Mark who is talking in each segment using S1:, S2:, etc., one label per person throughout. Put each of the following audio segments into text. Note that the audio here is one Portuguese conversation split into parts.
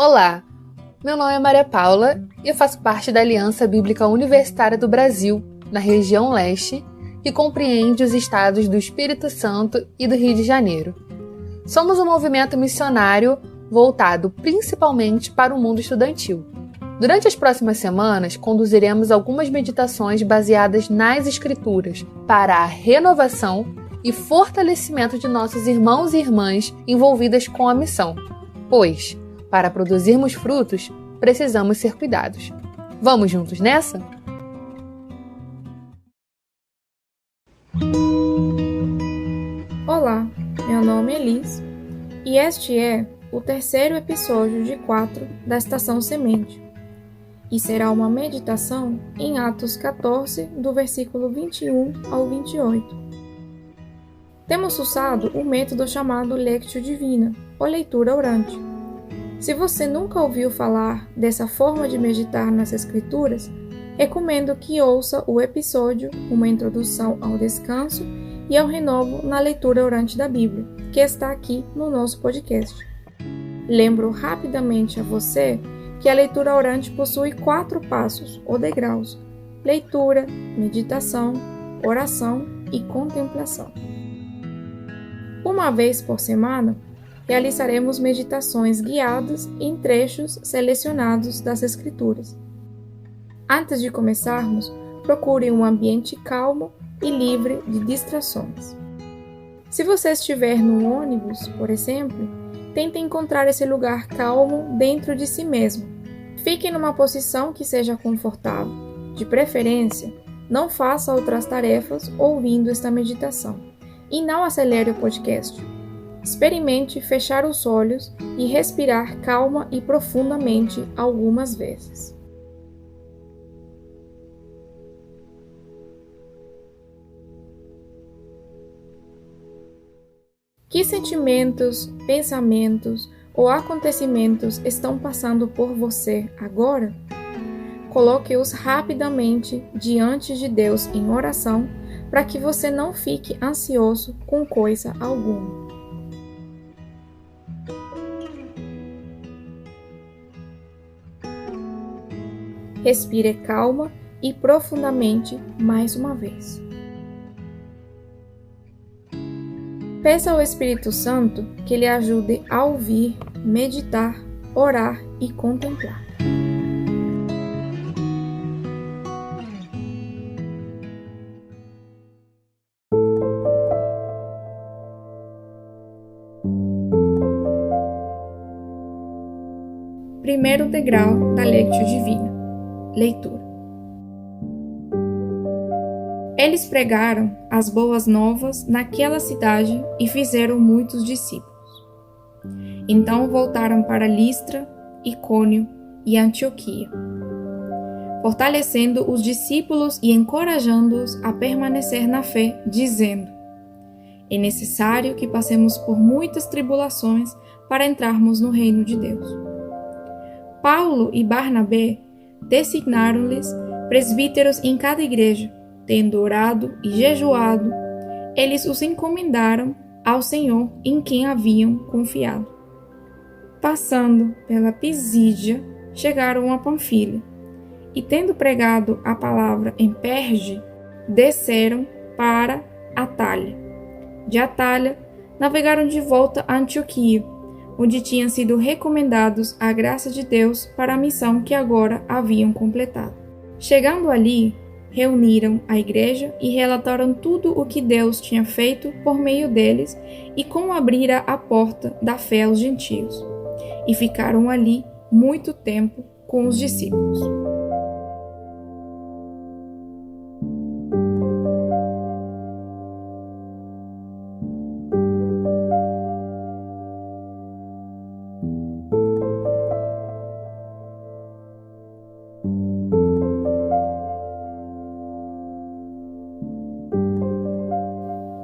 S1: Olá, meu nome é Maria Paula e eu faço parte da Aliança Bíblica Universitária do Brasil, na região leste, que compreende os estados do Espírito Santo e do Rio de Janeiro. Somos um movimento missionário voltado principalmente para o mundo estudantil. Durante as próximas semanas, conduziremos algumas meditações baseadas nas Escrituras para a renovação e fortalecimento de nossos irmãos e irmãs envolvidas com a missão, pois, para produzirmos frutos, precisamos ser cuidados. Vamos juntos nessa?
S2: Olá, meu nome é Liz e este é o terceiro episódio de 4 da Estação Semente e será uma meditação em Atos 14, do versículo 21 ao 28. Temos usado o método chamado Lectio Divina, ou leitura orante. Se você nunca ouviu falar dessa forma de meditar nas Escrituras, recomendo que ouça o episódio Uma Introdução ao Descanso e ao Renovo na Leitura Orante da Bíblia, que está aqui no nosso podcast. Lembro rapidamente a você que a leitura orante possui 4 passos ou degraus: leitura, meditação, oração e contemplação. Uma vez por semana, realizaremos meditações guiadas em trechos selecionados das Escrituras. Antes de começarmos, procure um ambiente calmo e livre de distrações. Se você estiver no ônibus, por exemplo, tente encontrar esse lugar calmo dentro de si mesmo. Fique numa posição que seja confortável. De preferência, não faça outras tarefas ouvindo esta meditação. E não acelere o podcast. Experimente fechar os olhos e respirar calma e profundamente algumas vezes. Que sentimentos, pensamentos ou acontecimentos estão passando por você agora? Coloque-os rapidamente diante de Deus em oração para que você não fique ansioso com coisa alguma. Respire calma e profundamente mais uma vez. Peça ao Espírito Santo que lhe ajude a ouvir, meditar, orar e contemplar. Primeiro degrau da Lectio Divina. Leitura. Eles pregaram as boas novas naquela cidade e fizeram muitos discípulos. Então voltaram para Listra, Icônio e Antioquia, fortalecendo os discípulos e encorajando-os a permanecer na fé, dizendo: é necessário que passemos por muitas tribulações para entrarmos no reino de Deus. Paulo e Barnabé designaram-lhes presbíteros em cada igreja. Tendo orado e jejuado, eles os encomendaram ao Senhor em quem haviam confiado. Passando pela Pisídia, chegaram a Panfilha, e tendo pregado a palavra em Perge, desceram para Atália. De Atália, navegaram de volta a Antioquia, onde tinham sido recomendados à graça de Deus para a missão que agora haviam completado. Chegando ali, reuniram a igreja e relataram tudo o que Deus tinha feito por meio deles e como abrira a porta da fé aos gentios. E ficaram ali muito tempo com os discípulos.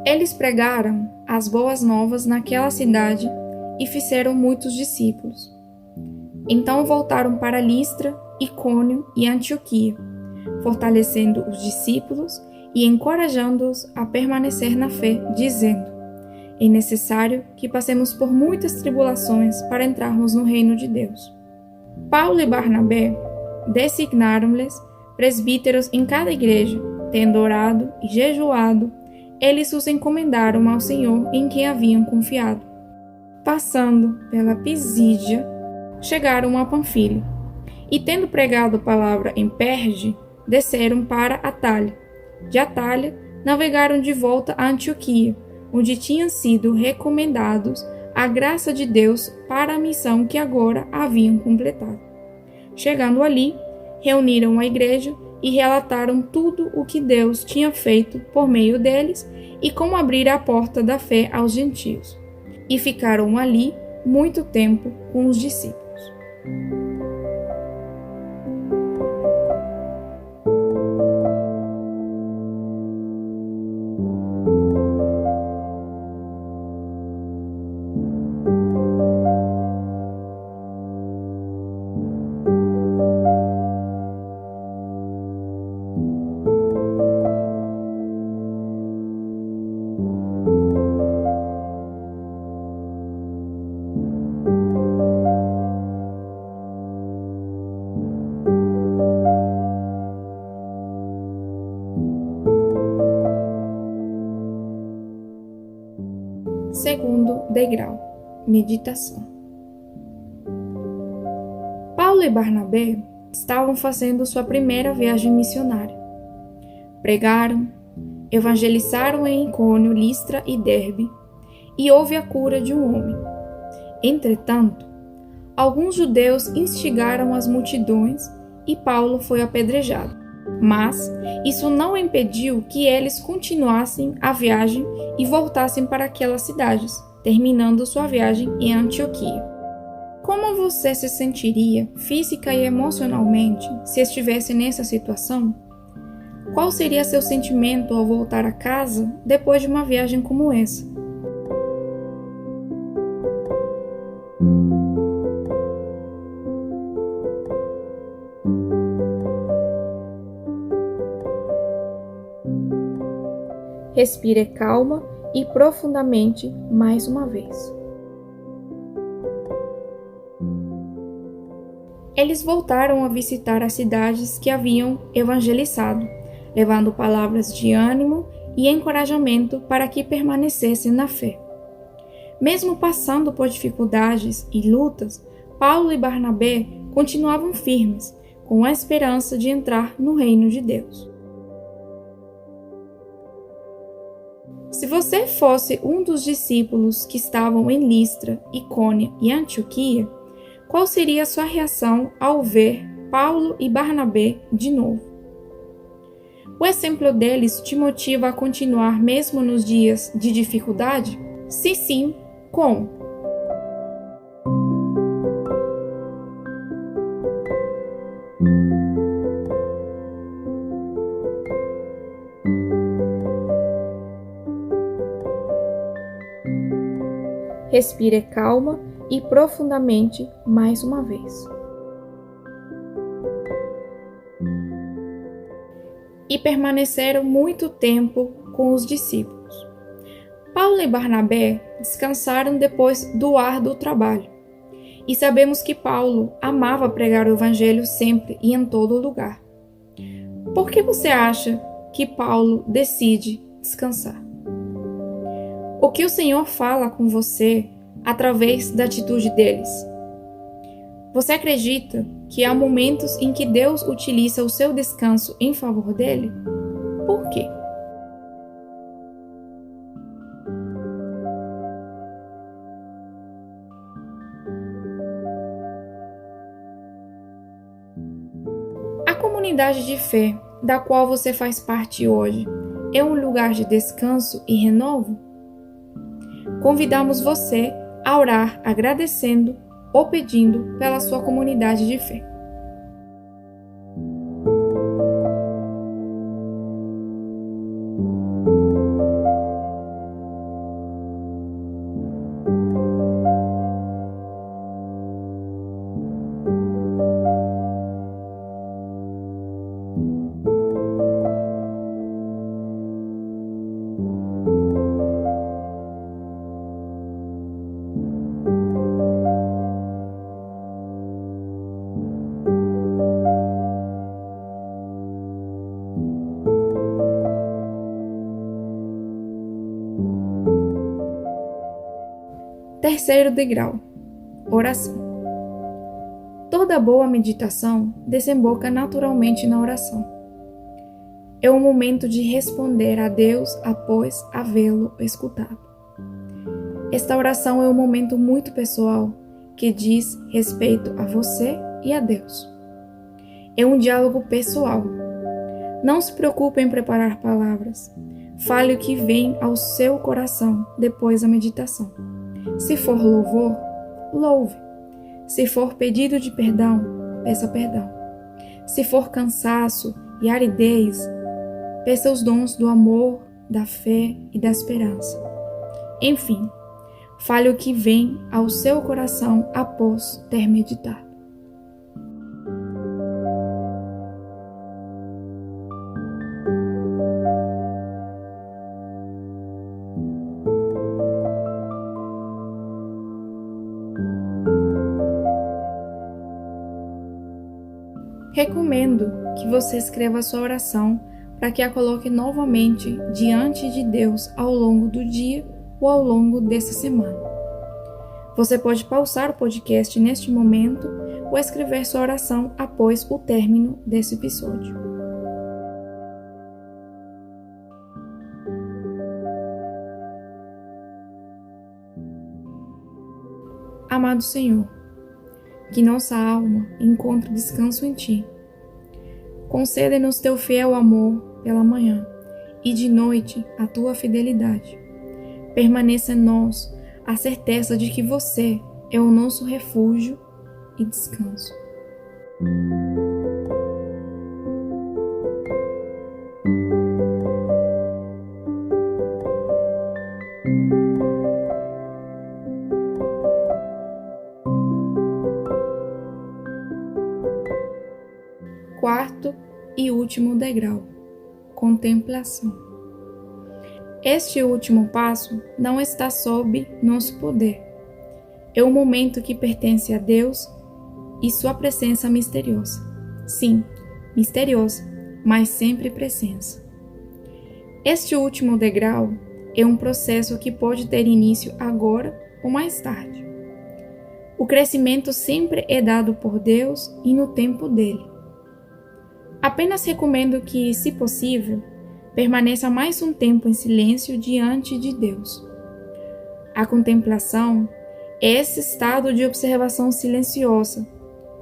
S2: Eles pregaram as boas novas naquela cidade e fizeram muitos discípulos. Então voltaram para Listra, Icônio e Antioquia, fortalecendo os discípulos e encorajando-os a permanecer na fé, dizendo: é necessário que passemos por muitas tribulações para entrarmos no reino de Deus. Paulo e Barnabé designaram-lhes presbíteros em cada igreja, tendo orado e jejuado, eles os encomendaram ao Senhor em quem haviam confiado. Passando pela Pisídia, chegaram a Panfilha, e tendo pregado a palavra em Perge, desceram para Atalha. De Atalha, navegaram de volta a Antioquia, onde tinham sido recomendados à graça de Deus para a missão que agora haviam completado. Chegando ali, reuniram a igreja e relataram tudo o que Deus tinha feito por meio deles e como abrir a porta da fé aos gentios. E ficaram ali muito tempo com os discípulos. Segundo degrau, meditação. Paulo e Barnabé estavam fazendo sua primeira viagem missionária. Pregaram, evangelizaram em Icônio, Listra e Derbe, e houve a cura de um homem. Entretanto, alguns judeus instigaram as multidões e Paulo foi apedrejado. Mas isso não impediu que eles continuassem a viagem e voltassem para aquelas cidades, terminando sua viagem em Antioquia. Como você se sentiria física e emocionalmente se estivesse nessa situação? Qual seria seu sentimento ao voltar a casa depois de uma viagem como essa? Respire calma e profundamente mais uma vez. Eles voltaram a visitar as cidades que haviam evangelizado, levando palavras de ânimo e encorajamento para que permanecessem na fé. Mesmo passando por dificuldades e lutas, Paulo e Barnabé continuavam firmes, com a esperança de entrar no reino de Deus. Se você fosse um dos discípulos que estavam em Listra, Icônia e Antioquia, qual seria a sua reação ao ver Paulo e Barnabé de novo? O exemplo deles te motiva a continuar mesmo nos dias de dificuldade? Se sim, como? Respire calma e profundamente mais uma vez. E permaneceram muito tempo com os discípulos. Paulo e Barnabé descansaram depois do árduo trabalho. E sabemos que Paulo amava pregar o evangelho sempre e em todo lugar. Por que você acha que Paulo decide descansar? O que o Senhor fala com você através da atitude deles? Você acredita que há momentos em que Deus utiliza o seu descanso em favor dele? Por quê? A comunidade de fé da qual você faz parte hoje é um lugar de descanso e renovo? Convidamos você a orar agradecendo ou pedindo pela sua comunidade de fé. Terceiro degrau: oração. Toda boa meditação desemboca naturalmente na oração. É o momento de responder a Deus após havê-lo escutado. Esta oração é um momento muito pessoal que diz respeito a você e a Deus. É um diálogo pessoal. Não se preocupe em preparar palavras. Fale o que vem ao seu coração depois da meditação. Se for louvor, louve. Se for pedido de perdão, peça perdão. Se for cansaço e aridez, peça os dons do amor, da fé e da esperança. Enfim, fale o que vem ao seu coração após ter meditado. Recomendo que você escreva a sua oração para que a coloque novamente diante de Deus ao longo do dia ou ao longo dessa semana. Você pode pausar o podcast neste momento ou escrever sua oração após o término desse episódio. Amado Senhor, que nossa alma encontre descanso em Ti. Concede-nos Teu fiel amor pela manhã e de noite a Tua fidelidade. Permaneça em nós a certeza de que Você é o nosso refúgio e descanso. Quarto e último degrau: contemplação. Este último passo não está sob nosso poder. É um momento que pertence a Deus e sua presença misteriosa. Sim, misteriosa, mas sempre presença. Este último degrau é um processo que pode ter início agora ou mais tarde. O crescimento sempre é dado por Deus e no tempo dele. Apenas recomendo que, se possível, permaneça mais um tempo em silêncio diante de Deus. A contemplação é esse estado de observação silenciosa,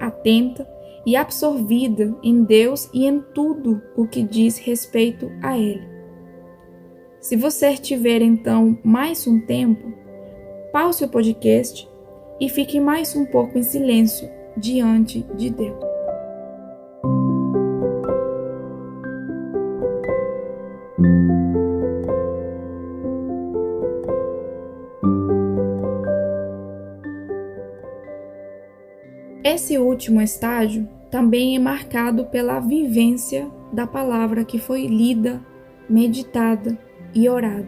S2: atenta e absorvida em Deus e em tudo o que diz respeito a Ele. Se você tiver então mais um tempo, pause o podcast e fique mais um pouco em silêncio diante de Deus. Esse último estágio também é marcado pela vivência da palavra que foi lida, meditada e orada.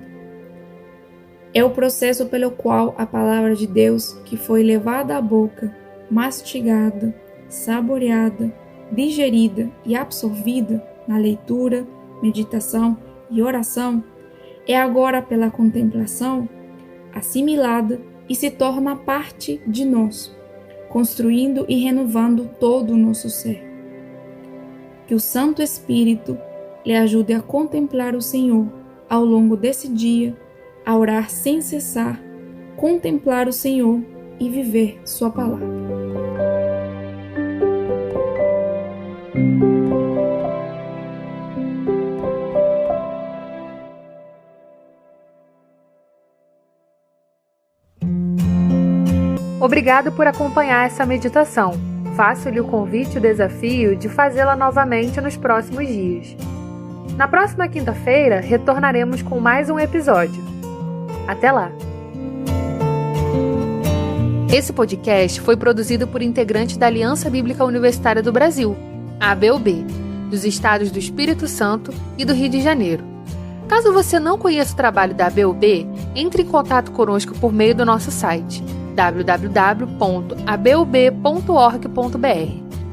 S2: É o processo pelo qual a palavra de Deus, que foi levada à boca, mastigada, saboreada, digerida e absorvida na leitura, meditação e oração, é agora pela contemplação assimilada e se torna parte de nós, construindo e renovando todo o nosso ser. Que o Santo Espírito lhe ajude a contemplar o Senhor ao longo desse dia, a orar sem cessar, contemplar o Senhor e viver sua palavra.
S1: Obrigado por acompanhar essa meditação. Faço-lhe o convite e o desafio de fazê-la novamente nos próximos dias. Na próxima quinta-feira, retornaremos com mais um episódio. Até lá! Esse podcast foi produzido por integrantes da Aliança Bíblica Universitária do Brasil, a ABUB, dos estados do Espírito Santo e do Rio de Janeiro. Caso você não conheça o trabalho da ABUB, entre em contato conosco por meio do nosso site www.abub.org.br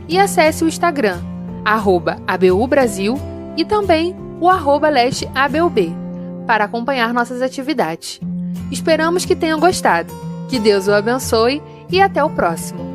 S1: e acesse o Instagram, @ABUBrasil e também o @lesteabub para acompanhar nossas atividades. Esperamos que tenham gostado. Que Deus o abençoe e até o próximo!